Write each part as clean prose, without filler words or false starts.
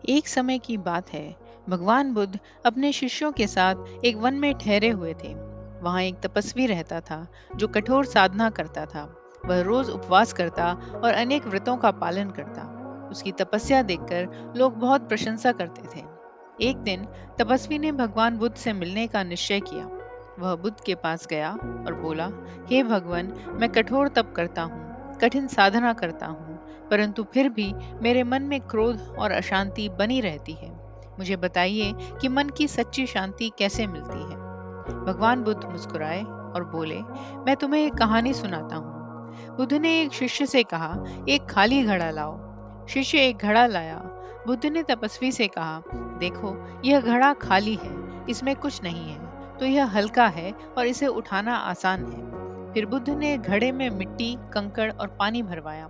एक समय की बात है। भगवान बुद्ध अपने शिष्यों के साथ एक वन में ठहरे हुए थे। वहां एक तपस्वी रहता था जो कठोर साधना करता था। वह रोज उपवास करता और अनेक व्रतों का पालन करता। उसकी तपस्या देखकर लोग बहुत प्रशंसा करते थे। एक दिन तपस्वी ने भगवान बुद्ध से मिलने का निश्चय किया। वह बुद्ध के पास गया और बोला, हे भगवान, मैं कठोर तप करता हूँ, कठिन साधना करता हूँ, परंतु फिर भी मेरे मन में क्रोध और अशांति बनी रहती है। मुझे बताइए कि मन की सच्ची शांति कैसे मिलती है। भगवान बुद्ध मुस्कुराए और बोले, मैं तुम्हें एक कहानी सुनाता हूँ। बुद्ध ने एक शिष्य से कहा, एक खाली घड़ा लाओ। शिष्य एक घड़ा लाया। बुद्ध ने तपस्वी से कहा, देखो, यह घड़ा खाली है, इसमें कुछ नहीं है, तो यह हल्का है और इसे उठाना आसान है। फिर बुद्ध ने घड़े में मिट्टी, कंकड़ और पानी भरवाया।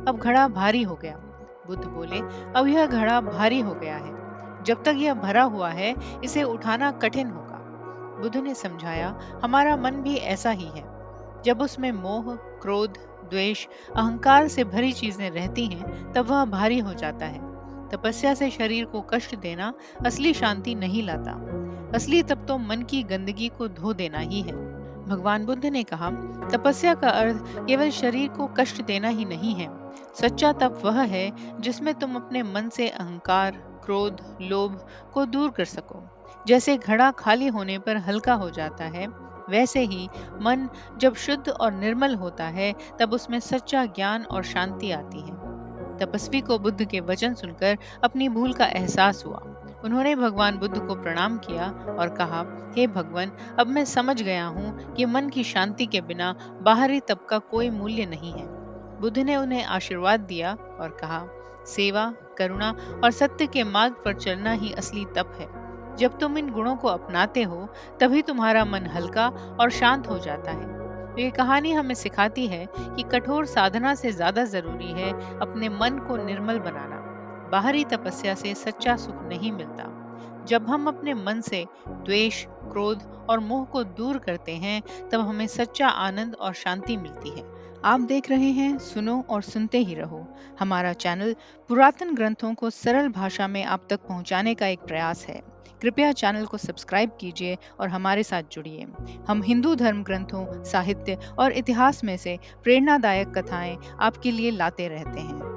अब घड़ा भारी हो गया। बुद्ध बोले, अब यह घड़ा भारी हो गया है। जब तक यह भरा हुआ है, इसे उठाना कठिन होगा। बुद्ध ने समझाया, हमारा मन भी ऐसा ही है। जब उसमें मोह, क्रोध, द्वेष, अहंकार से भरी चीजें रहती हैं, तब वह भारी हो जाता है। तपस्या से शरीर को कष्ट देना असली शांति नहीं लाता। असली तप तो मन की गंदगी को धो देना ही है। भगवान बुद्ध ने कहा, तपस्या का अर्थ केवल शरीर को कष्ट देना ही नहीं है। सच्चा तप वह है जिसमें तुम अपने मन से अहंकार, क्रोध, लोभ को दूर कर सको। जैसे घड़ा खाली होने पर हल्का हो जाता है, वैसे ही मन जब शुद्ध और निर्मल होता है, तब उसमें सच्चा ज्ञान और शांति आती है। तपस्वी को बुद्ध के वचन सुनकर अपनी भूल का एहसास हुआ। उन्होंने भगवान बुद्ध को प्रणाम किया और कहा, हे भगवान, अब मैं समझ गया हूँ कि मन की शांति के बिना बाहरी तप का कोई मूल्य नहीं है। बुद्ध ने उन्हें आशीर्वाद दिया और कहा, सेवा, करुणा और सत्य के मार्ग पर चलना ही असली तप है। जब तुम इन गुणों को अपनाते हो, तभी तुम्हारा मन हल्का और शांत हो जाता है। तो ये कहानी हमें सिखाती है कि कठोर साधना से ज्यादा जरूरी है अपने मन को निर्मल बनाना। बाहरी तपस्या से सच्चा सुख नहीं मिलता। जब हम अपने मन से द्वेष, क्रोध और मोह को दूर करते हैं, तब हमें सच्चा आनंद और शांति मिलती है। आप देख रहे हैं सुनो और सुनते ही रहो। हमारा चैनल पुरातन ग्रंथों को सरल भाषा में आप तक पहुंचाने का एक प्रयास है। कृपया चैनल को सब्सक्राइब कीजिए और हमारे साथ जुड़िए। हम हिंदू धर्म ग्रंथों, साहित्य और इतिहास में से प्रेरणादायक कथाएं आपके लिए लाते रहते हैं।